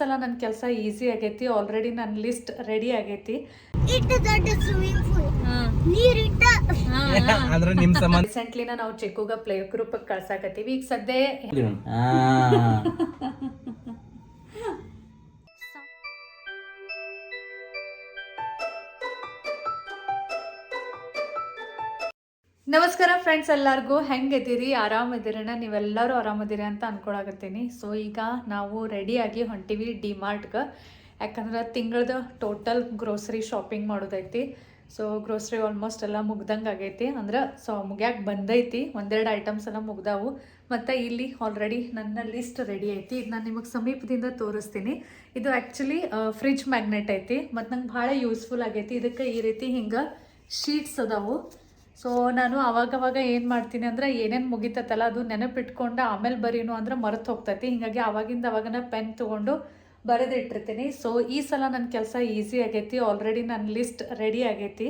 ಸಲ ನನ್ನ ಕೆಲಸ ಈಸಿ ಆಗೈತಿ. ಆಲ್ರೆಡಿ ನನ್ನ ಲಿಸ್ಟ್ ರೆಡಿ ಆಗೈತಿ. ಅಂದ್ರೆ ನಿಮ್ ಸಂಬಂಧ ರೀಸೆಂಟ್ಲಿ ನಾವು ಚಿಕ್ಕುಗ ಪ್ಲೇ ಗ್ರೂಪ್ ಕಳ್ಸಾಕತ್ತೀವಿ. ಈಗ ಸದ್ಯ ನಮಸ್ಕಾರ ಫ್ರೆಂಡ್ಸ್, ಎಲ್ಲರಿಗೂ ಹೆಂಗಿದ್ದೀರಿ? ಆರಾಮಿದ್ದೀರಣ್ಣ? ನೀವೆಲ್ಲರೂ ಆರಾಮದಿರಿ ಅಂತ ಅನ್ಕೊಳಕತ್ತೀನಿ. ಸೊ ಈಗ ನಾವು ರೆಡಿಯಾಗಿ ಹೊಂಟಿವಿ ಡಿಮಾರ್ಟ್ಗೆ. ಯಾಕಂದ್ರೆ ತಿಂಗಳದ ಟೋಟಲ್ ಗ್ರೋಸರಿ ಶಾಪಿಂಗ್ ಮಾಡೋದೈತಿ. ಸೊ ಗ್ರೋಸರಿ ಆಲ್ಮೋಸ್ಟ್ ಎಲ್ಲ ಮುಗ್ದಂಗೆ ಆಗೈತಿ. ಅಂದ್ರೆ ಮುಗ್ಯಾಕೆ ಬಂದೈತಿ. ಒಂದೆರಡು ಐಟಮ್ಸ್ ಎಲ್ಲ ಮುಗ್ದಾವು. ಮತ್ತು ಇಲ್ಲಿ ಆಲ್ರೆಡಿ ನನ್ನ ಲಿಸ್ಟ್ ರೆಡಿ ಐತಿ. ಇದು ನಾನು ನಿಮಗೆ ಸಮೀಪದಿಂದ ತೋರಿಸ್ತೀನಿ. ಇದು ಆ್ಯಕ್ಚುಲಿ ಫ್ರಿಜ್ ಮ್ಯಾಗ್ನೆಟ್ ಐತಿ ಮತ್ತು ನಂಗೆ ಭಾಳ ಯೂಸ್ಫುಲ್ ಆಗೈತಿ. ಇದಕ್ಕೆ ಈ ರೀತಿ ಹಿಂಗೆ ಶೀಟ್ಸ್ ಅದಾವು. ಸೊ ನಾನು ಅವಾಗವಾಗ ಏನು ಮಾಡ್ತೀನಿ ಅಂದರೆ ಏನೇನು ಮುಗಿತತ್ತಲ್ಲ ಅದು ನೆನಪಿಟ್ಕೊಂಡು ಆಮೇಲೆ ಬರೀನು ಅಂದ್ರೆ ಮರೆತು ಹೋಗ್ತೈತಿ. ಹೀಗಾಗಿ ಅವಾಗಿಂದ ಪೆನ್ ತೊಗೊಂಡು ಬರೆದಿಟ್ಟಿರ್ತೀನಿ. ಸೊ ಈ ಸಲ ನನ್ನ ಕೆಲಸ ಈಸಿ ಆಗೈತಿ. ಆಲ್ರೆಡಿ ನನ್ನ ಲಿಸ್ಟ್ ರೆಡಿ ಆಗೈತಿ.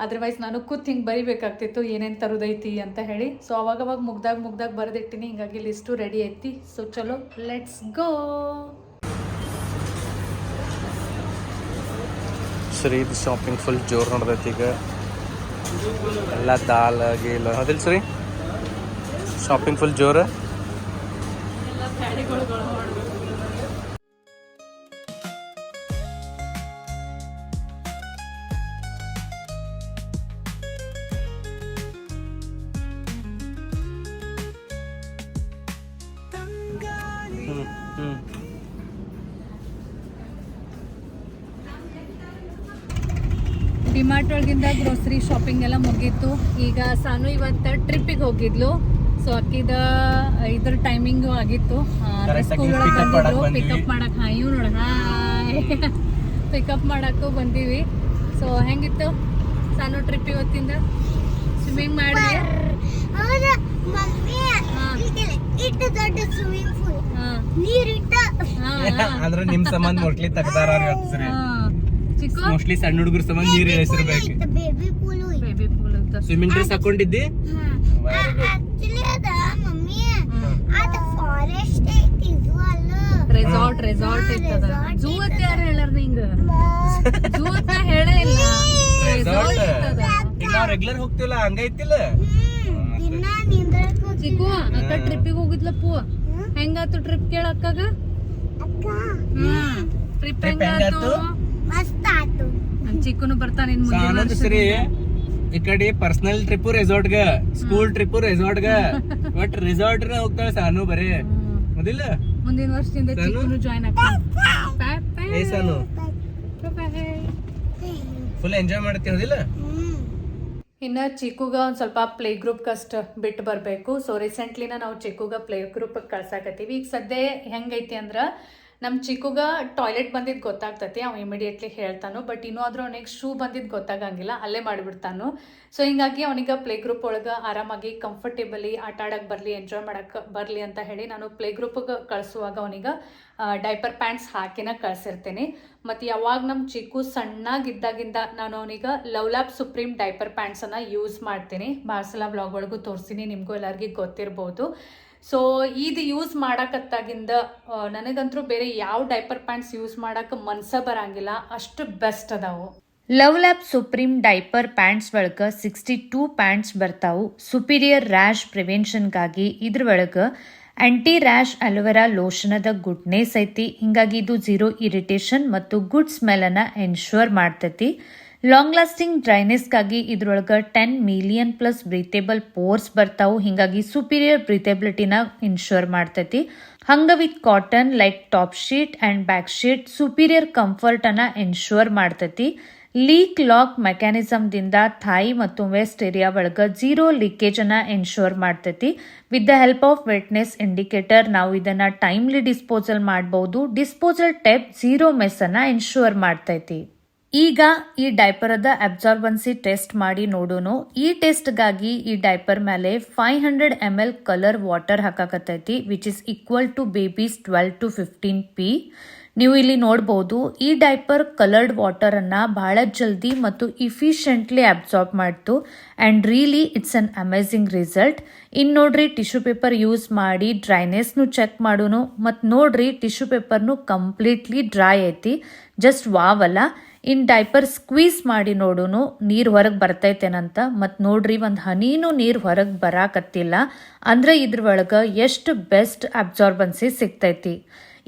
ಅದರ್ವೈಸ್ ನಾನು ಕೂತ್ ಹಿಂಗೆ ಬರಿಬೇಕಾಗ್ತಿತ್ತು ಏನೇನು ತರೋದೈತಿ ಅಂತ ಹೇಳಿ. ಸೊ ಅವಾಗವಾಗ ಮುಗ್ದಾಗ ಬರೆದಿಟ್ಟಿನಿ. ಹೀಗಾಗಿ ಲಿಸ್ಟು ರೆಡಿ ಐತಿ. ಸೊ ಚಲೋ, ಲೆಟ್ಸ್ ಗೋ. ಸರಿ, ಇದು ಶಾಪಿಂಗ್ ಫುಲ್ ಜೋರು ನಡೆದೈತಿ. ಈಗ ಎಲ್ಲ ದಾಲ್ ಗೀಲ್ ಹೌದಿಲ್ಲ ಸರಿ, ಶಾಪಿಂಗ್ ಫುಲ್ ಜೋರು. ಡಿಮಾರ್ಟ್ ಒಳಗಿಂದ ಗ್ರೋಸರಿ ಶಾಪಿಂಗ್ ಎಲ್ಲ ಮುಗೀತು. ಈಗ ಸಾನು ಇವತ್ತು ಟ್ರಿಪ್ಪಿಗೆ ಹೋಗಿದ್ಲು. ಸೊ ಅಕ್ಕಿದ ಇದ್ರ ಟೈಮಿಂಗು ಆಗಿತ್ತು. ಸ್ಕೂಲ್ ಒಳಗೆ ಬಂದಿದ್ರು ಪಿಕಪ್ ಮಾಡಕ್ಕೆ. ಇವ್ ನೋಡ, ಹಾಯ್, ಪಿಕಪ್ ಮಾಡಕ್ಕೂ ಬಂದೀವಿ. ಸೊ ಹೆಂಗಿತ್ತು ಸಾನು ಟ್ರಿಪ್ ಇವತ್ತಿಂದ? ಸ್ವಿಮ್ಮಿಂಗ್ ಮಾಡಿದ್ವಿ. ಅಂದ್ರೆ ನಿಮ್ ಸಂಬಂಧ ಮೋಸ್ಟ್ಲಿ ತಗದಾರ ಮೋಸ್ಟ್ಲಿ ಸಣ್ಣ ಹುಡುಗರ ಸಂಬಂಧ ನೀರು ಇಳಿಸಿರ್ಬೇಕು. ಬೇಬಿ ಪೂಲ್ ಸ್ವಿಮ್ಮಿಂಗ್ ಡ್ರೆಸ್ ಹಾಕೊಂಡಿದ್ದಿ? ರೆಸಾರ್ಟ್ ಇರ್ತದ. ಝೂ ಅಂತ ಯಾರು ಹೇಳಾರ ನಿಂಗ? ಝೂ ಅಂತ ಹೇಳೇ ಇಲ್ಲ. ರೆಸಾರ್ಟ್ ಇರ್ತದ. ಈಗ ನಾವ್ ರೆಗ್ಯುಲರ್ ಹೋಗ್ತಿವಲ್ಲ ಹಂಗೈತಿಲ್ಲ. ಚಿಕ್ಕು ಅಕ್ಕ ಟ್ರಿಪ್ಪಿಗೆ ಹೋಗಿದ್ಲ ಪೂ. ಹೆಂಗಾತು ಟ್ರಿಪ್? ಕೇಳ ಅಕ್ಕಗ. ಟ್ರಿಪ್ ಹೆಂಗಾತು? ಚಿಕ್ಕನು ಬರ್ತಾನೆ ಸರಿ. ಈ ಕಡೆ ಪರ್ಸನಲ್ ಟ್ರಿಪ್ ರೆಸಾರ್ಟ್ ಗ, ಸ್ಕೂಲ್ ಟ್ರಿಪ್ ರೆಸಾರ್ಟ್ ಗ, ಬಟ್ ರೆಸಾರ್ಟ್ ಹೋಗ್ತಾಳೆ ಸಾನು ಬರೀ. ಹೌದಿಲ್ಲ? ಮುಂದಿನ ವರ್ಷದಿಂದ ಚಿಕ್ಕನು ಜಾಯಿನ್ ಆಗ್ತಾನೆ. ಸಾನು ಫುಲ್ ಎಂಜಾಯ್ ಮಾಡ್ತೀವಿ. ಹೌದಿಲ್ಲ? ಇನ್ನು ಚಿಕ್ಕುಗ ಒಂದು ಸ್ವಲ್ಪ ಪ್ಲೇ ಗ್ರೂಪ್ಗಷ್ಟು ಬಿಟ್ಟು ಬರಬೇಕು. ಸೊ ರೀಸೆಂಟ್ಲಿನ ನಾವು ಚಿಕ್ಕುಗ ಪ್ಲೇ ಗ್ರೂಪ್ ಕಳ್ಸಾಕತ್ತೀವಿ. ಈಗ ಸದ್ಯ ಹೆಂಗೈತಿ ಅಂದ್ರೆ ನಮ್ಮ ಚಿಕ್ಕುಗ ಟಾಯ್ಲೆಟ್ ಬಂದಿದ್ದು ಗೊತ್ತಾಗ್ತೈತಿ. ಅವ ಇಮಿಡಿಯೇಟ್ಲಿ ಹೇಳ್ತಾನು. ಬಟ್ ಇನ್ನೂ ಆದ್ರೂ ಅವನಿಗೆ ಶೂ ಬಂದಿದ್ದು ಗೊತ್ತಾಗಂಗಿಲ್ಲ, ಅಲ್ಲೇ ಮಾಡಿಬಿಡ್ತಾನು. ಸೊ ಹಿಂಗಾಗಿ ಅವನಿಗೆ ಪ್ಲೇ ಗ್ರೂಪ್ ಒಳಗೆ ಆರಾಮಾಗಿ ಕಂಫರ್ಟೇಬಲಿ ಆಟ ಆಡಕ್ಕೆ ಬರಲಿ, ಎಂಜಾಯ್ ಮಾಡಕ್ಕೆ ಬರಲಿ ಅಂತ ಹೇಳಿ ನಾನು ಪ್ಲೇ ಗ್ರೂಪಿಗೆ ಕಳಿಸುವಾಗ ಅವನಿಗೆ ಡೈಪರ್ ಪ್ಯಾಂಟ್ಸ್ ಹಾಕಿನ ಕಳಿಸಿರ್ತೀನಿ. ಮತ್ತು ಯಾವಾಗ ನಮ್ಮ ಚಿಕ್ಕು ಸಣ್ಣಾಗಿದ್ದಾಗಿಂದ ನಾನು ಅವನಿಗೆ ಲವ್ಲ್ಯಾಬ್ ಸುಪ್ರೀಮ್ ಡೈಪರ್ ಪ್ಯಾಂಟ್ಸನ್ನು ಯೂಸ್ ಮಾಡ್ತೀನಿ. ಭಾಳ ಸಲ ವ್ಲಾಗ್ ಒಳಗೂ ತೋರಿಸ್ತೀನಿ, ನಿಮಗೂ ಎಲ್ಲರಿಗೂ ಗೊತ್ತಿರ್ಬೋದು. ಸೊ ಇದು ಯೂಸ್ ಮಾಡಕತ್ತಾಗಿಂದ ನನಗಂತರೂ ಬೇರೆ ಯಾವ ಡೈಪರ್ ಪ್ಯಾಂಟ್ಸ್ ಯೂಸ್ ಮಾಡಕ್ಕೆ ಮನ್ಸ ಬರಂಗಿಲ್ಲ, ಅಷ್ಟು ಬೆಸ್ಟ್ ಅದಾವು. ಲವ್ಲ್ಯಾಬ್ ಸುಪ್ರೀಮ್ ಡೈಪರ್ ಪ್ಯಾಂಟ್ಸ್ ಒಳಗೆ 62 ಪ್ಯಾಂಟ್ಸ್ ಬರ್ತಾವು. ಸುಪೀರಿಯರ್ ರ್ಯಾಶ್ ಪ್ರಿವೆನ್ಷನ್ಗಾಗಿ ಇದ್ರ ಒಳಗೆ ಆಂಟಿ ರ್ಯಾಶ್ ಅಲೋವೆರಾ ಲೋಷನದ ಗುಡ್ನೆಸ್ ಐತಿ. ಹಿಂಗಾಗಿ ಇದು ಝೀರೋ ಇರಿಟೇಷನ್ ಮತ್ತು ಗುಡ್ ಸ್ಮೆಲನ್ನು ಎನ್ಶೂರ್ ಮಾಡ್ತೈತಿ. ಲಾಂಗ್ ಲಾಸ್ಟಿಂಗ್ ಡ್ರೈನೆಸ್ಗಾಗಿ ಇದ್ರೊಳಗೆ 10 ಮಿಲಿಯನ್ ಪ್ಲಸ್ ಬ್ರೀತೇಬಲ್ ಪೋರ್ಸ್ ಬರ್ತಾವು. ಹಿಂಗಾಗಿ ಸುಪೀರಿಯರ್ ಬ್ರೀತೇಬಿಲಿಟಿನ ಇನ್ಶೂರ್ ಮಾಡ್ತೈತಿ. ಹಂಗ with cotton like top sheet and back sheet superior comfort ಅನ್ನ ಎನ್ಶೂರ್ ಮಾಡ್ತೈತಿ. ಲೀಕ್ ಲಾಕ್ ಮೆಕ್ಯಾನಿಸಮ್ದಿಂದ ಥಾಯ್ ಮತ್ತು ವೆಸ್ಟ್ ಏರಿಯಾ ಒಳಗೆ ಝೀರೋ ಲೀಕೇಜ್ ಅನ್ನ ಎನ್ಶೂರ್ ಮಾಡ್ತೈತಿ. With the help of wetness indicator ನಾವು ಇದನ್ನ ಟೈಮ್ಲಿ ಡಿಸ್ಪೋಸಲ್ ಮಾಡಬಹುದು. ಡಿಸ್ಪೋಸಲ್ ಟೇಪ್ ಝೀರೋ ಮೆಸ್ ಅನ್ನ ಎನ್ಶೂರ್ ಮಾಡ್ತೈತಿ. ಈಗ ಈ ಡೈಪರದ ಅಬ್ಸಾರ್ಬೆನ್ಸಿ ಟೆಸ್ಟ್ ಮಾಡಿ ನೋಡೋಣ. ಈ ಟೆಸ್ಟ್ಗಾಗಿ ಈ ಡೈಪರ್ ಮೇಲೆ 500 ml ಕಲರ್ ವಾಟರ್ ಹಾಕಾಕತ್ತೈತಿ, which is equal to babies 12 to 15 p. ನೀವು ಇಲ್ಲಿ ನೋಡ್ಬೋದು ಈ ಡೈಪರ್ ಕಲರ್ಡ್ ವಾಟರನ್ನು ಭಾಳ ಜಲ್ದಿ ಮತ್ತು ಇಫಿಷಿಯೆಂಟ್ಲಿ ಅಬ್ಸಾರ್ಬ್ ಮಾಡ್ತು and really it's an amazing result. ಇನ್ನು ನೋಡ್ರಿ ಟಿಶ್ಯೂ ಪೇಪರ್ ಯೂಸ್ ಮಾಡಿ ಡ್ರೈನೆಸ್ನು ಚೆಕ್ ಮಾಡೋನು ಮತ್ತು ನೋಡ್ರಿ ಟಿಶ್ಯೂ ಪೇಪರ್ನು ಕಂಪ್ಲೀಟ್ಲಿ ಡ್ರೈ ಐತಿ. ಜಸ್ಟ್ ವಾವಲ್ಲ. ಇನ್ನು ಡೈಪರ್ ಸ್ಕ್ವೀಸ್ ಮಾಡಿ ನೋಡೋನು ನೀರು ಹೊರಗೆ ಬರ್ತೈತೇನಂತ. ಮತ್ತು ನೋಡ್ರಿ ಒಂದು ಹನಿನೂ ನೀರು ಹೊರಗೆ ಬರಾಕತ್ತಿಲ್ಲ ಅಂದ್ರೆ ಇದ್ರ ಒಳಗೆ ಎಷ್ಟು ಬೆಸ್ಟ್ ಅಬ್ಸಾರ್ಬೆನ್ಸಿ ಸಿಗ್ತೈತಿ.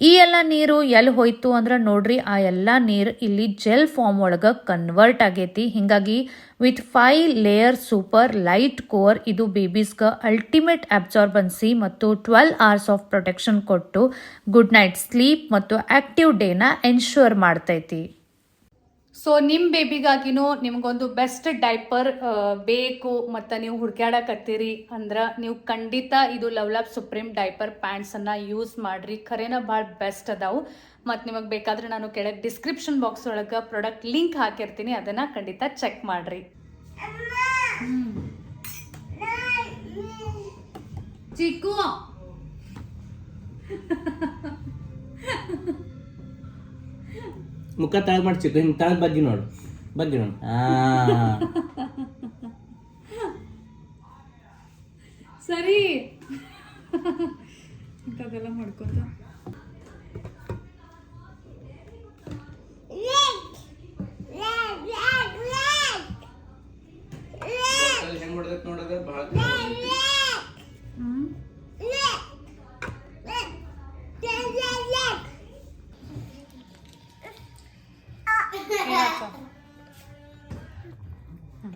ಈ ಎಲ್ಲ ನೀರು ಎಲ್ಲಿ ಹೋಯ್ತು ಅಂದ್ರೆ ನೋಡ್ರಿ ಆ ಎಲ್ಲ ನೀರು ಇಲ್ಲಿ ಜೆಲ್ ಫಾರ್ಮ್ ಒಳಗೆ ಕನ್ವರ್ಟ್ ಆಗೈತಿ. ಹೀಗಾಗಿ with 5 layer super light core ಇದು ಬೇಬೀಸ್ಗೆ ಅಲ್ಟಿಮೇಟ್ ಅಬ್ಸಾರ್ಬೆನ್ಸಿ ಮತ್ತು 12 hours ಆಫ್ ಪ್ರೊಟೆಕ್ಷನ್ ಕೊಟ್ಟು ಗುಡ್ ನೈಟ್ ಸ್ಲೀಪ್ ಮತ್ತು ಆಕ್ಟಿವ್ ಡೇನ ಎನ್ಶೂರ್ ಮಾಡ್ತೈತಿ. ಸೊ ನಿಮ್ಮ ಬೇಬಿಗಾಗಿನೂ ನಿಮಗೊಂದು ಬೆಸ್ಟ್ ಡೈಪರ್ ಬೇಕು ಮತ್ತು ನೀವು ಹುಡುಕ್ಯಾಡಕತ್ತೀರಿ ಅಂದ್ರೆ ನೀವು ಖಂಡಿತ ಇದು ಲವ್ಲಾಪ್ ಸುಪ್ರೀಂ ಡೈಪರ್ ಪ್ಯಾಂಟ್ಸನ್ನು ಯೂಸ್ ಮಾಡಿರಿ. ಖರೇನ ಭಾಳ ಬೆಸ್ಟ್ ಅದಾವು. ಮತ್ತು ನಿಮಗೆ ಬೇಕಾದ್ರೆ ನಾನು ಕೆಳಗೆ ಡಿಸ್ಕ್ರಿಪ್ಷನ್ ಬಾಕ್ಸ್ ಒಳಗೆ ಪ್ರಾಡಕ್ಟ್ ಲಿಂಕ್ ಹಾಕಿರ್ತೀನಿ, ಅದನ್ನು ಖಂಡಿತ ಚೆಕ್ ಮಾಡಿರಿ. ಚಿಕ್ಕು ಮುಖ ತಾಳ್ ಮಾಡಿ ಚಿಕ್ಕ ಹಿಂಗೆ ತಾಳ್ ಬಗ್ಗೆ ನೋಡು ಸರಿ ಅದೆಲ್ಲ ಮಾಡ್ಕೋತ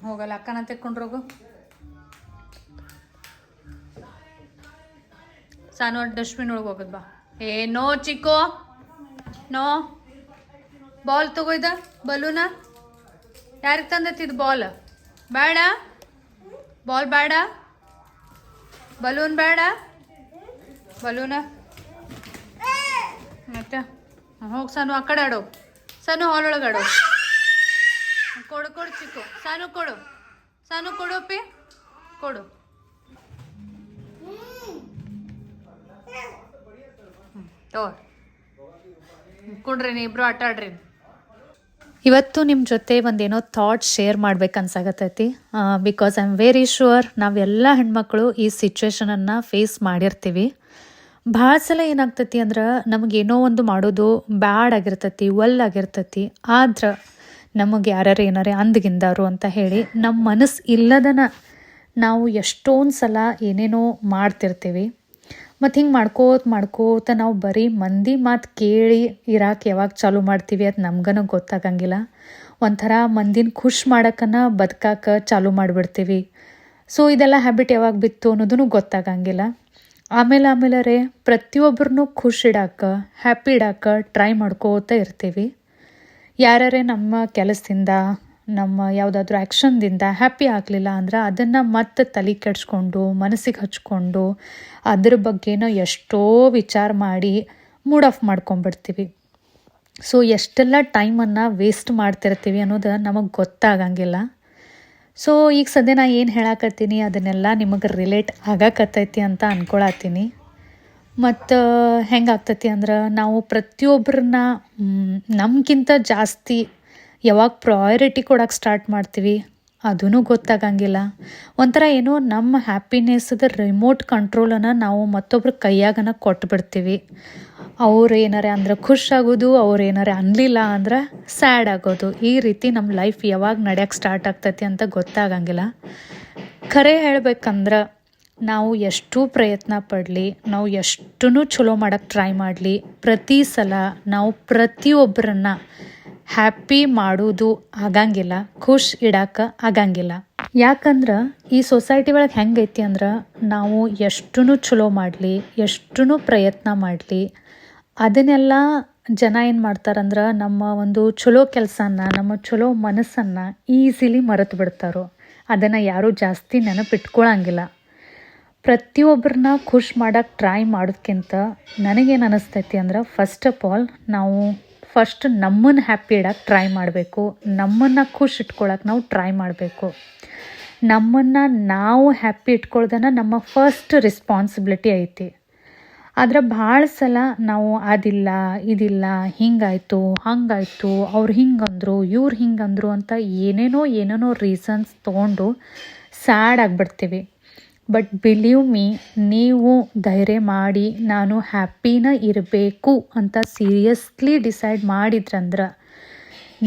ಹೋಗಲ್ಲ ಅಕ್ಕನ ತೆಕ್ಕೊಂಡ್ರೋಗು. ಸಾನು ಡಸ್ಟ್ಬಿನ್ ಒಳಗೆ ಹೋಗೋದು ಬಾ. ನೋ ಚಿಕ್ಕು ನೋ. ಬಾಲ್ ತಗೋಯ್ದ ಬಲೂನ ಯಾರಿಗೆ ತಂದೈತಿದ್ ಬಾಲ್ ಬೇಡ, ಬಾಲ್ ಬೇಡ, ಬಲೂನ್ ಬೇಡ, ಬಲೂನ ಮತ್ತೆ ಹೋಗಿ ಸಾನು ಆ ಕಡೆ ಆಡೋ. ಸಾನು ಹಾಲ್ ಒಳಗೆ ಆಡೋ. ಕೊಡು ಕೊಡು ಚಿಕ್ಕು. ಸಾನು ಕೊಡು, ಸಾನು ಕೊಡು ಪಿ ಕೊಡು. ಕೊಡ್ರಿ ನೀ ಇಬ್ರು ಆಟ ಆಡ್ರಿ. ಇವತ್ತು ನಿಮ್ಮ ಜೊತೆ ಒಂದೇನೋ ಥಾಟ್ ಶೇರ್ ಮಾಡ್ಬೇಕು ಅನ್ಸಾಗತ್ತೈತಿ. Because I am very sure ನಾವೆಲ್ಲ ಹೆಣ್ಮಕ್ಳು ಈ ಸಿಚುವೇಶನನ್ನು ಫೇಸ್ ಮಾಡಿರ್ತೀವಿ. ಭಾಳ ಸಲ ಏನಾಗ್ತೈತಿ ಅಂದ್ರೆ ನಮಗೇನೋ ಒಂದು ಮಾಡೋದು ಬ್ಯಾಡ್ ಆಗಿರ್ತೈತಿ, ಆಗಿರ್ತೈತಿ. ಆದ್ರೆ ನಮಗೆ ಯಾರ್ಯಾರು ಏನಾರೇ ಅಂದ್ಗಿಂದಾರು ಅಂತ ಹೇಳಿ ನಮ್ಮ ಮನಸ್ಸು ಇಲ್ಲದನ ನಾವು ಎಷ್ಟೊಂದು ಸಲ ಏನೇನೋ ಮಾಡ್ತಿರ್ತೀವಿ. ಮತ್ತು ಹಿಂಗೆ ಮಾಡ್ಕೋತ ನಾವು ಬರೀ ಮಂದಿ ಮಾತು ಕೇಳಿ ಇರಾಕೆ ಯಾವಾಗ ಚಾಲೂ ಮಾಡ್ತೀವಿ ಅದು ನಮ್ಗನ ಗೊತ್ತಾಗಂಗಿಲ್ಲ. ಒಂಥರ ಮಂದಿನ ಖುಷಿ ಮಾಡೋಕ್ಕನ ಬದುಕಾಕ ಚಾಲೂ ಮಾಡಿಬಿಡ್ತೀವಿ. ಸೊ ಇದೆಲ್ಲ ಹ್ಯಾಬಿಟ್ ಯಾವಾಗ ಬಿತ್ತು ಅನ್ನೋದೂ ಗೊತ್ತಾಗಂಗಿಲ್ಲ. ಆಮೇಲೆ ರೇ ಪ್ರತಿಯೊಬ್ಬರನ್ನೂ ಖುಷಿ ಇಡಾಕ, ಹ್ಯಾಪಿ ಇಡಾಕ ಟ್ರೈ ಮಾಡ್ಕೋತ ಇರ್ತೀವಿ. ಯಾರೇ ನಮ್ಮ ಕೆಲಸದಿಂದ, ನಮ್ಮ ಯಾವುದಾದ್ರೂ ಆ್ಯಕ್ಷನ್ದಿಂದ ಹ್ಯಾಪಿ ಆಗಲಿಲ್ಲ ಅಂದ್ರೆ ಅದನ್ನು ಮತ್ತೆ ತಲೆ ಕೆಡಿಸ್ಕೊಂಡು ಮನಸ್ಸಿಗೆ ಹಚ್ಕೊಂಡು ಅದ್ರ ಬಗ್ಗೆನೋ ಎಷ್ಟೋ ವಿಚಾರ ಮಾಡಿ ಮೂಡ್ ಆಫ್ ಮಾಡ್ಕೊಂಬಿಡ್ತೀವಿ. ಸೊ ಎಷ್ಟೆಲ್ಲ ಟೈಮನ್ನು ವೇಸ್ಟ್ ಮಾಡ್ತಿರ್ತೀವಿ ಅನ್ನೋದು ನಮಗೆ ಗೊತ್ತಾಗಂಗಿಲ್ಲ. ಸೊ ಈಗ ಸದ್ಯ ನಾ ಏನು ಹೇಳಕತ್ತೀನಿ ಅದನ್ನೆಲ್ಲ ನಿಮಗೆ ರಿಲೇಟ್ ಆಗಕತ್ತೈತಿ ಅಂತ ಅಂದ್ಕೊಳತ್ತೀನಿ. ಮತ್ತು ಹೆಂಗಾಗ್ತೈತಿ ಅಂದ್ರೆ ನಾವು ಪ್ರತಿಯೊಬ್ಬರನ್ನ ನಮಗಿಂತ ಜಾಸ್ತಿ ಯಾವಾಗ ಪ್ರಯಾರಿಟಿ ಕೊಡೋಕೆ ಸ್ಟಾರ್ಟ್ ಮಾಡ್ತೀವಿ ಅದೂ ಗೊತ್ತಾಗಂಗಿಲ್ಲ. ಒಂಥರ ಏನೋ ನಮ್ಮ ಹ್ಯಾಪಿನೆಸ್ದ ರಿಮೋಟ್ ಕಂಟ್ರೋಲನ್ನು ನಾವು ಮತ್ತೊಬ್ರ ಕೈಯಾಗನ ಕೊಟ್ಬಿಡ್ತೀವಿ. ಅವ್ರು ಏನಾರೇ ಅಂದ್ರೆ ಖುಷಾಗೋದು, ಅವ್ರು ಏನಾರೇ ಅನ್ನಲಿಲ್ಲ ಅಂದ್ರೆ ಸ್ಯಾಡ್ ಆಗೋದು. ಈ ರೀತಿ ನಮ್ಮ ಲೈಫ್ ಯಾವಾಗ ನಡೆಯೋಕ್ಕೆ ಸ್ಟಾರ್ಟ್ ಆಗ್ತೈತಿ ಅಂತ ಗೊತ್ತಾಗಂಗಿಲ್ಲ. ಖರೆ ಹೇಳ್ಬೇಕಂದ್ರೆ ನಾವು ಎಷ್ಟು ಪ್ರಯತ್ನ ಪಡಲಿ, ನಾವು ಎಷ್ಟು ಚಲೋ ಮಾಡೋಕ್ಕೆ ಟ್ರೈ ಮಾಡಲಿ, ಪ್ರತಿ ಸಲ ನಾವು ಪ್ರತಿಯೊಬ್ಬರನ್ನ ಹ್ಯಾಪಿ ಮಾಡೋದು ಆಗಂಗಿಲ್ಲ, ಖುಷ್ ಇಡಕ್ಕೆ ಆಗಂಗಿಲ್ಲ. ಯಾಕಂದ್ರೆ ಈ ಸೊಸೈಟಿ ಒಳಗೆ ಹೆಂಗೈತಿ ಅಂದ್ರೆ ನಾವು ಎಷ್ಟು ಚಲೋ ಮಾಡಲಿ, ಎಷ್ಟು ಪ್ರಯತ್ನ ಮಾಡಲಿ, ಅದನ್ನೆಲ್ಲ ಜನ ಏನು ಮಾಡ್ತಾರಂದ್ರೆ ನಮ್ಮ ಒಂದು ಚಲೋ ಕೆಲಸನ, ನಮ್ಮ ಚಲೋ ಮನಸ್ಸನ್ನು ಈಸಿಲಿ ಮರೆತು ಬಿಡ್ತಾರೋ. ಅದನ್ನು ಯಾರೂ ಜಾಸ್ತಿ ನೆನಪಿಟ್ಕೊಳ್ಳಂಗಿಲ್ಲ. ಪ್ರತಿಯೊಬ್ಬರನ್ನ ಖುಷ್ ಮಾಡೋಕ್ಕೆ ಟ್ರೈ ಮಾಡೋದಕ್ಕಿಂತ ನನಗೇನು ಅನ್ನಿಸ್ತೈತಿ ಅಂದ್ರೆ ಫಸ್ಟ್ ಆಫ್ ಆಲ್ ನಾವು ಫಸ್ಟ್ ನಮ್ಮನ್ನು ಹ್ಯಾಪಿ ಇಡೋಕ್ಕೆ ಟ್ರೈ ಮಾಡಬೇಕು. ನಮ್ಮನ್ನು ಖುಷ್ ಇಟ್ಕೊಳಕ್ಕೆ ನಾವು ಟ್ರೈ ಮಾಡಬೇಕು. ನಮ್ಮನ್ನು ನಾವು ಹ್ಯಾಪಿ ಇಟ್ಕೊಳ್ದನ ನಮ್ಮ ಫಸ್ಟ್ ರೆಸ್ಪಾನ್ಸಿಬಿಲಿಟಿ ಐತಿ. ಆದ್ರೆ ಭಾಳ ಸಲ ನಾವು ಅದಿಲ್ಲ ಇದಿಲ್ಲ ಹಿಂಗಾಯಿತು ಹಂಗಾಯಿತು ಅವ್ರು ಹಿಂಗಂದರು ಇವ್ರು ಹಿಂಗಂದರು ಅಂತ ಏನೇನೋ ರೀಸನ್ಸ್ ತೊಗೊಂಡು ಸ್ಯಾಡ್ ಆಗಿಬಿಡ್ತೀವಿ. ಬಟ್ ಬಿಲೀವ್ ಮೀ, ನೀವು ಧೈರ್ಯ ಮಾಡಿ ನಾನು ಹ್ಯಾಪಿನ ಇರಬೇಕು ಅಂತ ಸೀರಿಯಸ್ಲಿ ಡಿಸೈಡ್ ಮಾಡಿದ್ರಂದ್ರೆ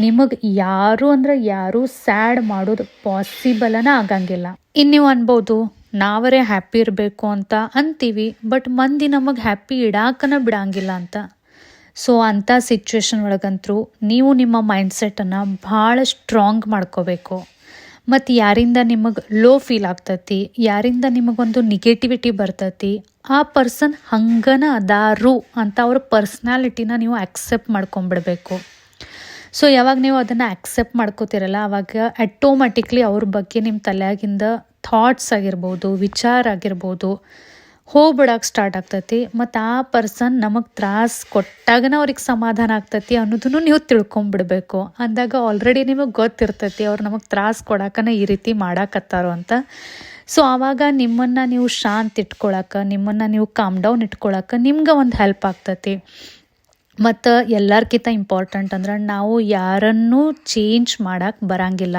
ನಿಮಗೆ ಯಾರು ಸ್ಯಾಡ್ ಮಾಡೋದು ಪಾಸಿಬಲನ ಆಗಂಗಿಲ್ಲ. ಇನ್ನು ನೀವು ಅನ್ಬೋದು ನಾವರೇ ಹ್ಯಾಪಿ ಇರಬೇಕು ಅಂತ ಅಂತೀವಿ, ಬಟ್ ಮಂದಿ ನಮಗೆ ಹ್ಯಾಪಿ ಇಡಾಕನ ಬಿಡಂಗಿಲ್ಲ ಅಂತ. ಸೊ ಅಂಥ ಸಿಚುವೇಶನ್ ಒಳಗಂತರೂ ನೀವು ನಿಮ್ಮ ಮೈಂಡ್ಸೆಟ್ಟನ್ನು ಭಾಳ ಸ್ಟ್ರಾಂಗ್ ಮಾಡ್ಕೋಬೇಕು. ಮತ್ತು ಯಾರಿಂದ ನಿಮಗೆ ಲೋ ಫೀಲ್ ಆಗ್ತೈತಿ, ಯಾರಿಂದ ನಿಮಗೊಂದು ನೆಗೆಟಿವಿಟಿ ಬರ್ತೈತಿ, ಆ ಪರ್ಸನ್ ಹಂಗನ ಅದಾರು ಅಂತ ಅವ್ರ ಪರ್ಸ್ನಾಲಿಟಿನ ನೀವು ಆಕ್ಸೆಪ್ಟ್ ಮಾಡ್ಕೊಂಬಿಡ್ಬೇಕು. ಸೊ ಯಾವಾಗ ನೀವು ಅದನ್ನು ಆಕ್ಸೆಪ್ಟ್ ಮಾಡ್ಕೋತಿರಲ್ಲ, ಆವಾಗ ಆಟೋಮ್ಯಾಟಿಕ್ಲಿ ಅವ್ರ ಬಗ್ಗೆ ನಿಮ್ಮ ತಲೆಯಾಗಿಂದ ಥಾಟ್ಸ್ ಆಗಿರ್ಬೋದು, ವಿಚಾರ ಆಗಿರ್ಬೋದು ಹೋಗ್ಬಿಡಕ್ಕೆ ಸ್ಟಾರ್ಟ್ ಆಗ್ತೈತಿ. ಮತ್ತು ಆ ಪರ್ಸನ್ ನಮಗೆ ತ್ರಾಸ ಕೊಟ್ಟಾಗನ ಅವ್ರಿಗೆ ಸಮಾಧಾನ ಆಗ್ತೈತಿ ಅನ್ನೋದನ್ನು ನೀವು ತಿಳ್ಕೊಂಬಿಡ್ಬೇಕು. ಅಂದಾಗ ಆಲ್ರೆಡಿ ನಿಮಗೆ ಗೊತ್ತಿರ್ತೈತಿ ಅವ್ರು ನಮಗೆ ತ್ರಾಸ ಕೊಡಕ್ಕನ ಈ ರೀತಿ ಮಾಡಾಕತ್ತಾರೋ ಅಂತ. ಸೊ ಆವಾಗ ನಿಮ್ಮನ್ನು ನೀವು ಶಾಂತ ಇಟ್ಕೊಳಕ್ಕೆ, ನಿಮ್ಮನ್ನು ನೀವು ಕಾಮ್ ಡೌನ್ ಇಟ್ಕೊಳಕ್ಕೆ ನಿಮ್ಗೆ ಒಂದು ಹೆಲ್ಪ್ ಆಗ್ತೈತಿ. ಮತ್ತು ಎಲ್ಲರ್ಕಿಂತ ಇಂಪಾರ್ಟೆಂಟ್ ಅಂದ್ರೆ ನಾವು ಯಾರನ್ನೂ ಚೇಂಜ್ ಮಾಡೋಕ್ಕೆ ಬರಂಗಿಲ್ಲ.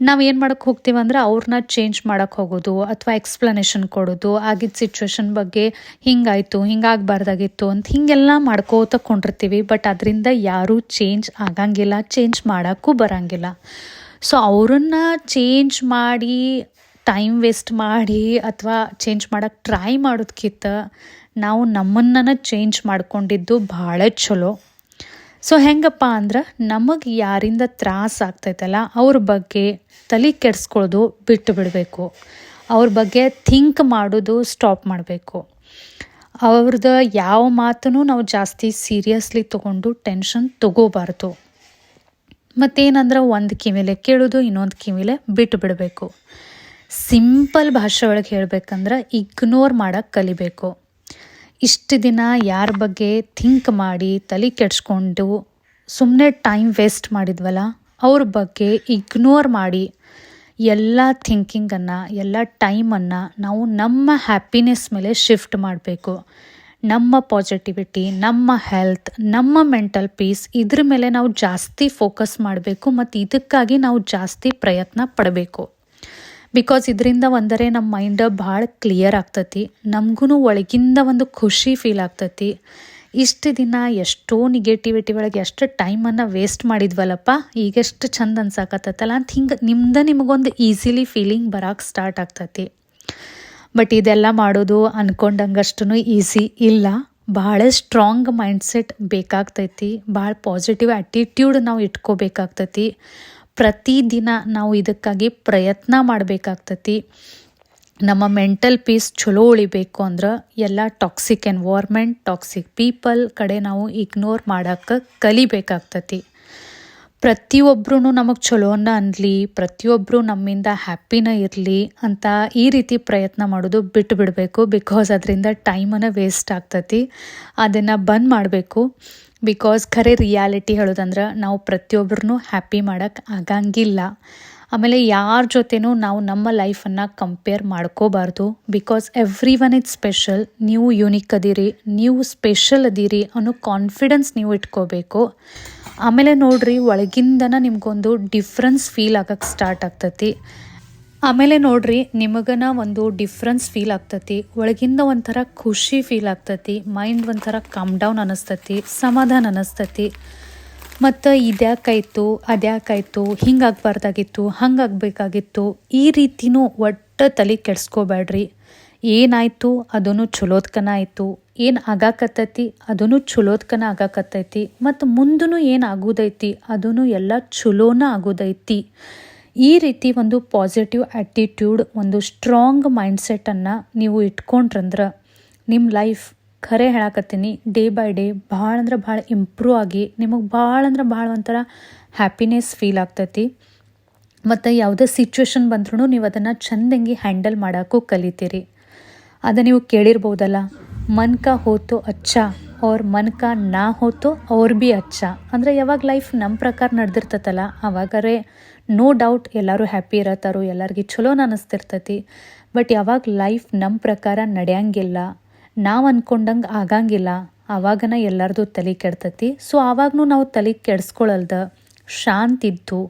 ನಾವು ಏನು ಮಾಡೋಕ್ಕೆ ಹೋಗ್ತೀವಿ ಅಂದ್ರೆ ಅವ್ರನ್ನ ಚೇಂಜ್ ಮಾಡೋಕ್ಕೆ ಹೋಗೋದು ಅಥವಾ ಎಕ್ಸ್ಪ್ಲನೇಷನ್ ಕೊಡೋದು, ಆಗಿದ್ದ ಸಿಚುವೇಶನ್ ಬಗ್ಗೆ ಹಿಂಗಾಯಿತು ಹಿಂಗಾಗಬಾರ್ದಾಗಿತ್ತು ಅಂತ ಹೀಗೆಲ್ಲ ಮಾಡ್ಕೋತ ಕೊಂಡಿರ್ತೀವಿ. ಬಟ್ ಅದರಿಂದ ಯಾರೂ ಚೇಂಜ್ ಆಗಂಗಿಲ್ಲ, ಚೇಂಜ್ ಮಾಡೋಕ್ಕೂ ಬರಂಗಿಲ್ಲ. ಸೊ ಅವ್ರನ್ನ ಚೇಂಜ್ ಮಾಡಿ ಟೈಮ್ ವೇಸ್ಟ್ ಮಾಡಿ ಅಥವಾ ಚೇಂಜ್ ಮಾಡೋಕ್ಕೆ ಟ್ರೈ ಮಾಡೋದಕ್ಕಿಂತ ನಾವು ನಮ್ಮನ್ನು ಚೇಂಜ್ ಮಾಡ್ಕೊಂಡಿದ್ದು ಭಾಳ ಚಲೋ. ಸೊ ಹೆಂಗಪ್ಪ ಅಂದ್ರೆ ನಮಗೆ ಯಾರಿಂದ ತ್ರಾಸ ಆಗ್ತೈತಲ್ಲ ಅವ್ರ ಬಗ್ಗೆ ತಲೆ ಕೆಡಿಸ್ಕೊಳ್ಳೋದು ಬಿಟ್ಟು ಬಿಡಬೇಕು. ಅವ್ರ ಬಗ್ಗೆ ಥಿಂಕ್ ಮಾಡೋದು ಸ್ಟಾಪ್ ಮಾಡಬೇಕು. ಅವ್ರದ್ದು ಯಾವ ಮಾತನ್ನು ನಾವು ಜಾಸ್ತಿ ಸೀರಿಯಸ್ಲಿ ತೊಗೊಂಡು ಟೆನ್ಷನ್ ತೊಗೋಬಾರ್ದು. ಮತ್ತೇನಂದ್ರೆ ಒಂದು ಕಿವಿಲೆ ಕೇಳೋದು, ಇನ್ನೊಂದು ಕಿವಿಲೆ ಬಿಟ್ಟು ಬಿಡಬೇಕು. ಸಿಂಪಲ್ ಭಾಷೆ ಒಳಗೆ ಹೇಳ್ಬೇಕಂದ್ರೆ ಇಗ್ನೋರ್ ಮಾಡೋಕ್ಕೆ ಕಲಿಬೇಕು. ಇಷ್ಟು ದಿನ ಯಾರ ಬಗ್ಗೆ ಥಿಂಕ್ ಮಾಡಿ ತಲೆ ಕೆಡಿಸ್ಕೊಂಡು ಸುಮ್ಮನೆ ಟೈಮ್ ವೇಸ್ಟ್ ಮಾಡಿದ್ವಲ್ಲ, ಅವ್ರ ಬಗ್ಗೆ ಇಗ್ನೋರ್ ಮಾಡಿ ಎಲ್ಲ ಥಿಂಕಿಂಗನ್ನು, ಎಲ್ಲ ಟೈಮನ್ನು ನಾವು ನಮ್ಮ ಹ್ಯಾಪಿನೆಸ್ ಮೇಲೆ ಶಿಫ್ಟ್ ಮಾಡಬೇಕು. ನಮ್ಮ ಪಾಸಿಟಿವಿಟಿ, ನಮ್ಮ ಹೆಲ್ತ್, ನಮ್ಮ ಮೆಂಟಲ್ ಪೀಸ್ ಇದ್ರ ಮೇಲೆ ನಾವು ಜಾಸ್ತಿ ಫೋಕಸ್ ಮಾಡಬೇಕು. ಮತ್ತು ಇದಕ್ಕಾಗಿ ನಾವು ಜಾಸ್ತಿ ಪ್ರಯತ್ನ ಪಡಬೇಕು. ಬಿಕಾಸ್ ಇದರಿಂದ ಒಂದರೆ ನಮ್ಮ ಮೈಂಡ್ ಭಾಳ ಕ್ಲಿಯರ್ ಆಗ್ತೈತಿ, ನಮಗೂ ಒಳಗಿಂದ ಒಂದು ಖುಷಿ ಫೀಲ್ ಆಗ್ತೈತಿ. ಇಷ್ಟು ದಿನ ಎಷ್ಟೋ ನೆಗೆಟಿವಿಟಿ ಒಳಗೆ ಎಷ್ಟು ಟೈಮನ್ನು ವೇಸ್ಟ್ ಮಾಡಿದ್ವಲ್ಲಪ್ಪ, ಈಗೆಷ್ಟು ಚಂದ ಅನ್ಸಾಕತ್ತಲ್ಲ ಅಂತ ಹಿಂಗೆ ನಿಮಗೊಂದು ಈಸಿಲಿ ಫೀಲಿಂಗ್ ಬರೋಕ್ಕೆ ಸ್ಟಾರ್ಟ್ ಆಗ್ತೈತಿ. ಬಟ್ ಇದೆಲ್ಲ ಮಾಡೋದು ಅಂದ್ಕೊಂಡಂಗಷ್ಟು ಈಸಿ ಇಲ್ಲ. ಭಾಳ ಸ್ಟ್ರಾಂಗ್ ಮೈಂಡ್ಸೆಟ್ ಬೇಕಾಗ್ತೈತಿ, ಭಾಳ ಪಾಸಿಟಿವ್ ಆ್ಯಟಿಟ್ಯೂಡ್ ನಾವು ಇಟ್ಕೋಬೇಕಾಗ್ತೈತಿ. ಪ್ರತಿದಿನ ನಾವು ಇದಕ್ಕಾಗಿ ಪ್ರಯತ್ನ ಮಾಡಬೇಕಾಗ್ತೈತಿ. ನಮ್ಮ ಮೆಂಟಲ್ ಪೀಸ್ ಚಲೋ ಉಳಿಬೇಕು ಅಂದ್ರೆ ಎಲ್ಲ ಟಾಕ್ಸಿಕ್ ಎನ್ವೈರ್ಮೆಂಟ್, ಟಾಕ್ಸಿಕ್ ಪೀಪಲ್ ಕಡೆ ನಾವು ಇಗ್ನೋರ್ ಮಾಡೋಕ್ಕೆ ಕಲಿಬೇಕಾಗ್ತೈತಿ. ಪ್ರತಿಯೊಬ್ಬರೂ ನಮಗೆ ಚಲೋನ ಅನ್ನಲಿ, ಪ್ರತಿಯೊಬ್ಬರು ನಮ್ಮಿಂದ ಹ್ಯಾಪಿನ ಇರಲಿ ಅಂತ ಈ ರೀತಿ ಪ್ರಯತ್ನ ಮಾಡೋದು ಬಿಟ್ಟು ಬಿಡಬೇಕು. ಬಿಕಾಸ್ ಅದರಿಂದ ಟೈಮನ್ನು ವೇಸ್ಟ್ ಆಗ್ತೈತಿ. ಅದನ್ನು ಬಂದ್ ಮಾಡಬೇಕು. ಬಿಕಾಸ್ ಖರೆ ರಿಯಾಲಿಟಿ ಹೇಳೋದಂದ್ರೆ ನಾವು ಪ್ರತಿಯೊಬ್ಬರನ್ನೂ ಹ್ಯಾಪಿ ಮಾಡೋಕ್ಕೆ ಆಗಂಗಿಲ್ಲ. ಆಮೇಲೆ ಯಾರ ಜೊತೆನೂ ನಾವು ನಮ್ಮ ಲೈಫನ್ನು ಕಂಪೇರ್ ಮಾಡ್ಕೋಬಾರ್ದು. Because everyone is special. ನೀವು ಯೂನಿಕ್ ಅದೀರಿ, ನೀವು ಸ್ಪೆಷಲ್ ಅದೀರಿ ಅನ್ನೋ ಕಾನ್ಫಿಡೆನ್ಸ್ ನೀವು ಇಟ್ಕೋಬೇಕು. ಆಮೇಲೆ ನೋಡ್ರಿ, ಒಳಗಿಂದನ ನಿಮ್ಗೊಂದು ಡಿಫ್ರೆನ್ಸ್ ಫೀಲ್ ಆಗಕ್ಕೆ ಸ್ಟಾರ್ಟ್ ಆಗ್ತೈತಿ. ಆಮೇಲೆ ನೋಡ್ರಿ, ನಿಮಗನ ಒಂದು ಡಿಫ್ರೆನ್ಸ್ ಫೀಲ್ ಆಗ್ತೈತಿ, ಒಳಗಿಂದ ಒಂಥರ ಖುಷಿ ಫೀಲ್ ಆಗ್ತೈತಿ, ಮೈಂಡ್ ಒಂಥರ ಕಾಮ್ ಡೌನ್ ಅನ್ನಿಸ್ತೈತಿ, ಸಮಾಧಾನ ಅನ್ನಿಸ್ತೈತಿ. ಮತ್ತು ಇದ್ಯಾಕಾಯ್ತು ಅದ್ಯಾಕಾಯ್ತು, ಹಿಂಗಾಗಬಾರ್ದಾಗಿತ್ತು ಹಂಗಾಗಬೇಕಾಗಿತ್ತು ಈ ರೀತಿನೂ ಒಟ್ಟು ತಲೆ ಕೆಡಿಸ್ಕೋಬೇಡ್ರಿ. ಏನಾಯಿತು ಅದನ್ನು ಚಲೋದ್ಕನ ಆಯಿತು, ಏನು ಆಗಾಕತ್ತೈತಿ ಅದನ್ನು ಚಲೋದ್ಕನ ಆಗಾಕತ್ತೈತಿ, ಮತ್ತು ಮುಂದೂ ಏನು ಆಗೋದೈತಿ ಅದನ್ನು ಎಲ್ಲ ಚಲೋನ ಆಗೋದೈತಿ. ಈ ರೀತಿ ಒಂದು ಪಾಸಿಟಿವ್ ಆ್ಯಟಿಟ್ಯೂಡ್, ಒಂದು ಸ್ಟ್ರಾಂಗ್ ಮೈಂಡ್ಸೆಟ್ಟನ್ನು ನೀವು ಇಟ್ಕೊಂಡ್ರಂದ್ರೆ ನಿಮ್ಮ ಲೈಫ್ ಖರೆ ಹೇಳಕತ್ತೀನಿ ಡೇ ಬೈ ಡೇ ಭಾಳ ಅಂದ್ರೆ ಭಾಳ ಇಂಪ್ರೂವ್ ಆಗಿ ನಿಮಗೆ ಭಾಳ ಅಂದ್ರೆ ಭಾಳ ಒಂಥರ ಹ್ಯಾಪಿನೆಸ್ ಫೀಲ್ ಆಗ್ತೈತಿ. ಮತ್ತು ಯಾವುದೇ ಸಿಚುವೇಶನ್ ಬಂದ್ರೂ ನೀವು ಅದನ್ನು ಚಂದಂಗಿ ಹ್ಯಾಂಡಲ್ ಮಾಡೋಕ್ಕೂ ಕಲಿತೀರಿ. ಅದು ನೀವು ಕೇಳಿರ್ಬೋದಲ್ಲ, ಮನ್ ಕಾ ಹೋತೋ ಅಚ್ಚಾ ಅವ್ರ ಮನ್ ಕಾ ನಾ ಹೋತೋ ಅವ್ರ ಭೀ ಅಚ್ಚಾ. ಅಂದರೆ ಯಾವಾಗ ಲೈಫ್ ನಮ್ಮ ಪ್ರಕಾರ ನಡೆದಿರ್ತೈತಲ್ಲ ಅವಾಗರೇ ನೋ ಡೌಟ್ ಎಲ್ಲರೂ ಹ್ಯಾಪಿ ಇರತ್ತಾರೋ, ಎಲ್ಲರಿಗೆ ಚಲೋನ ಅನ್ನಿಸ್ತಿರ್ತೈತಿ. ಬಟ್ ಯಾವಾಗ ಲೈಫ್ ನಮ್ಮ ಪ್ರಕಾರ ನಡೆಯಂಗಿಲ್ಲ, ನಾವು ಅಂದ್ಕೊಂಡಂಗೆ ಆಗಂಗಿಲ್ಲ, ಆವಾಗನ ಎಲ್ಲರದು ತಲೆ ಕೆಡ್ತೈತಿ. ಸೊ ಆವಾಗೂ ನಾವು ತಲೆ ಕೆಡಿಸ್ಕೊಳಲ್ದ ಶಾಂತಿದ್ದು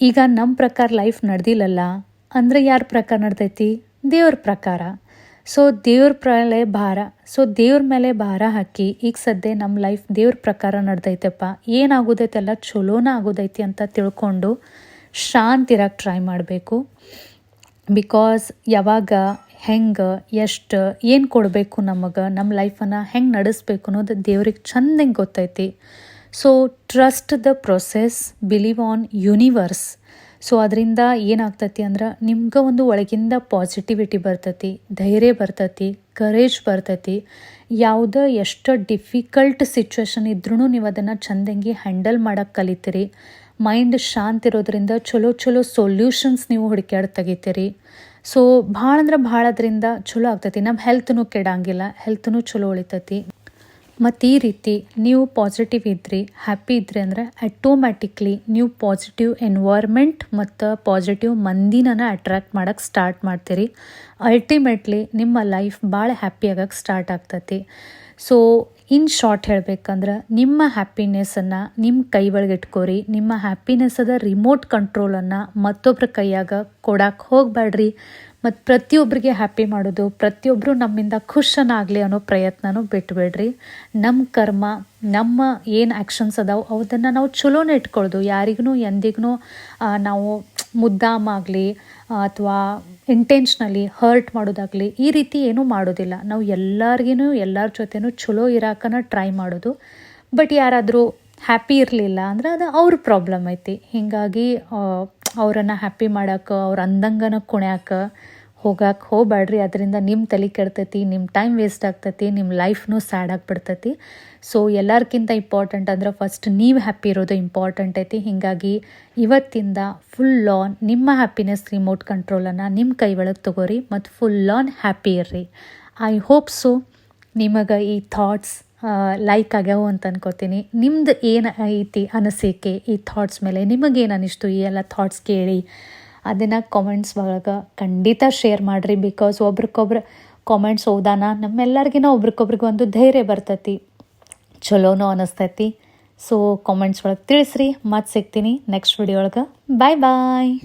ಈಗ ನಮ್ಮ ಪ್ರಕಾರ ಲೈಫ್ ನಡೆದಿಲ್ಲಲ್ಲ ಅಂದರೆ ಯಾರ ಪ್ರಕಾರ ನಡ್ದೈತಿ? ದೇವ್ರ ಪ್ರಕಾರ. ಸೊ ದೇವ್ರ ಮೇಲೆ ಭಾರ ಹಾಕಿ ಈಗ ಸದ್ಯ ನಮ್ಮ ಲೈಫ್ ದೇವ್ರ ಪ್ರಕಾರ ನಡ್ದೈತೆಪ್ಪ, ಏನಾಗೋದೈತೆಲ್ಲ ಚಲೋನ ಆಗೋದೈತಿ ಅಂತ ತಿಳ್ಕೊಂಡು ಶಾಂತಿರಾಗಿ ಟ್ರೈ ಮಾಡಬೇಕು. ಬಿಕಾಸ್ ಯಾವಾಗ ಹೆಂಗೆ ಎಷ್ಟು ಏನು ಕೊಡಬೇಕು ನಮಗೆ, ನಮ್ಮ ಲೈಫನ್ನು ಹೆಂಗೆ ನಡೆಸ್ಬೇಕು ಅನ್ನೋದು ದೇವ್ರಿಗೆ ಚಂದಂಗೆ ಗೊತ್ತೈತಿ. So trust the process, believe on universe. So ಅದರಿಂದ ಏನಾಗ್ತೈತಿ ಅಂದ್ರೆ ನಿಮ್ಗೆ ಒಂದು ಒಳಗಿಂದ ಪಾಸಿಟಿವಿಟಿ ಬರ್ತೈತಿ, ಧೈರ್ಯ ಬರ್ತೈತಿ, ಕರೇಜ್ ಬರ್ತೈತಿ. ಯಾವುದೇ ಎಷ್ಟು ಡಿಫಿಕಲ್ಟ್ ಸಿಚುವೇಶನ್ ಇದ್ರೂ ನೀವು ಅದನ್ನು ಚಂದಂಗಿ ಹ್ಯಾಂಡಲ್ ಮಾಡೋಕ್ಕೆ ಕಲಿತೀರಿ. ಮೈಂಡ್ ಶಾಂತಿ ಇರೋದ್ರಿಂದ ಚಲೋ ಸೊಲ್ಯೂಷನ್ಸ್ ನೀವು ಹುಡುಕ್ಯಾಡಿ ತೆಗಿತೀರಿ. ಸೊ ಭಾಳ ಅಂದ್ರೆ ಭಾಳ ಅದರಿಂದ ಚಲೋ ಆಗ್ತೈತಿ. ನಮ್ಮ ಹೆಲ್ತ್ನೂ ಕೆಡಂಗಿಲ್ಲ, ಹೆಲ್ತ್ನೂ ಚಲೋ ಉಳಿತೈತಿ. ಮತ್ತು ಈ ರೀತಿ ನೀವು ಪಾಸಿಟಿವ್ ಇದ್ರಿ, ಹ್ಯಾಪಿ ಇದ್ರಿ ಅಂದರೆ ಆಟೋಮ್ಯಾಟಿಕ್ಲಿ ನೀವು ಪಾಸಿಟಿವ್ ಎನ್ವೈರ್ಮೆಂಟ್ ಮತ್ತು ಪಾಸಿಟಿವ್ ಮಂದಿನ ಅಟ್ರ್ಯಾಕ್ಟ್ ಮಾಡೋಕ್ಕೆ ಸ್ಟಾರ್ಟ್ ಮಾಡ್ತೀರಿ. ಅಲ್ಟಿಮೇಟ್ಲಿ ನಿಮ್ಮ ಲೈಫ್ ಭಾಳ ಹ್ಯಾಪಿ ಆಗಕ್ಕೆ ಸ್ಟಾರ್ಟ್ ಆಗ್ತೈತಿ. ಸೊ ಇನ್ ಶಾರ್ಟ್ ಹೇಳಬೇಕಂದ್ರೆ ನಿಮ್ಮ ಹ್ಯಾಪಿನೆಸ್ಸನ್ನು ನಿಮ್ಮ ಕೈ ಒಳಗೆ ಇಟ್ಕೋರಿ. ನಿಮ್ಮ ಹ್ಯಾಪಿನೆಸ್ಸದ ರಿಮೋಟ್ ಕಂಟ್ರೋಲನ್ನು ಮತ್ತೊಬ್ಬರ ಕೈಯಾಗ ಕೊಡಕ್ಕೆ ಹೋಗಬೇಡ್ರಿ. ಮತ್ತು ಪ್ರತಿಯೊಬ್ಬರಿಗೆ ಹ್ಯಾಪಿ ಮಾಡೋದು, ಪ್ರತಿಯೊಬ್ಬರು ನಮ್ಮಿಂದ ಖುಷನಾಗಲಿ ಅನ್ನೋ ಪ್ರಯತ್ನನೂ ಬಿಟ್ಬಿಡ್ರಿ. ನಮ್ಮ ಕರ್ಮ, ನಮ್ಮ ಏನು ಆ್ಯಕ್ಷನ್ಸ್ ಅದಾವೆ ಅದನ್ನು ನಾವು ಚಲೋನೇ ಇಟ್ಕೊಳ್ಳೋದು. ಯಾರಿಗೂ ಎಂದಿಗೂ ನಾವು ಮುದ್ದಾಮಾಗಲಿ ಅಥವಾ ಇಂಟೆನ್ಷ್ನಲಿ ಹರ್ಟ್ ಮಾಡೋದಾಗಲಿ ಈ ರೀತಿ ಏನೂ ಮಾಡೋದಿಲ್ಲ. ನಾವು ಎಲ್ಲರ ಜೊತೆನೂ ಚಲೋ ಇರಾಕನ ಟ್ರೈ ಮಾಡೋದು. ಬಟ್ ಯಾರಾದರೂ ಹ್ಯಾಪಿ ಇರಲಿಲ್ಲ ಅಂದ್ರೆ ಅದು ಅವ್ರ ಪ್ರಾಬ್ಲಮ್ ಐತಿ. ಹೀಗಾಗಿ ಅವರನ್ನು ಹ್ಯಾಪಿ ಮಾಡೋಕೆ, ಅವ್ರ ಅಂದಂಗನ ಕುಣ್ಯಾಕೆ ಹೋಗಕ್ಕೆ ಹೋಗಬೇಡ್ರಿ. ಅದರಿಂದ ನಿಮ್ಮ ತಲೆ ಕೆಡ್ತೈತಿ, ನಿಮ್ಮ ಟೈಮ್ ವೇಸ್ಟ್ ಆಗ್ತೈತಿ, ನಿಮ್ಮ ಲೈಫ್ನೂ ಸ್ಯಾಡ್ ಆಗಿಬಿಡ್ತೈತಿ. ಸೊ ಎಲ್ಲರ್ಕಿಂತ ಇಂಪಾರ್ಟೆಂಟ್ ಅಂದ್ರೆ ಫಸ್ಟ್ ನೀವು ಹ್ಯಾಪಿ ಇರೋದು ಇಂಪಾರ್ಟೆಂಟ್ ಐತಿ. ಹೀಗಾಗಿ ಇವತ್ತಿಂದ ಫುಲ್ ಆನ್ ನಿಮ್ಮ ಹ್ಯಾಪಿನೆಸ್ ರಿಮೋಟ್ ಕಂಟ್ರೋಲನ್ನು ನಿಮ್ಮ ಕೈ ಒಳಗೆ ತೊಗೋರಿ ಮತ್ತು ಫುಲ್ ಆನ್ ಹ್ಯಾಪಿ ಇರ್ರಿ. ಐ ಹೋಪ್ ಸೊ ನಿಮಗೆ ಈ ಥಾಟ್ಸ್ ಲೈಕ್ ಆಗ್ಯಾವು ಅಂತ ಅನ್ಕೋತೀನಿ. ನಿಮ್ದು ಏನು ಐತಿ ಅನಿಸಿಕೆ ಈ ಥಾಟ್ಸ್ ಮೇಲೆ? ನಿಮಗೇನು ಅನ್ನಿಸ್ತು ಈ ಎಲ್ಲ ಥಾಟ್ಸ್ ಕೇಳಿ? ಅದನ್ನು ಕಾಮೆಂಟ್ಸ್ ಒಳಗೆ ಖಂಡಿತ ಶೇರ್ ಮಾಡಿರಿ. ಬಿಕಾಸ್ ಒಬ್ರಿಗೊಬ್ರು ಕಾಮೆಂಟ್ಸ್ ಓದಾನ ನಮ್ಮೆಲ್ಲರಿಗಿನ ಒಬ್ರಿಗೊಬ್ರಿಗೆ ಒಂದು ಧೈರ್ಯ ಬರ್ತೈತಿ, ಚಲೋನೋ ಅನ್ನಿಸ್ತೈತಿ. ಸೊ ಕಾಮೆಂಟ್ಸ್ ಒಳಗೆ ತಿಳಿಸ್ರಿ. ಮತ್ತೆ ಸಿಗ್ತೀನಿ ನೆಕ್ಸ್ಟ್ ವಿಡಿಯೋ ಒಳಗೆ. ಬಾಯ್ ಬಾಯ್.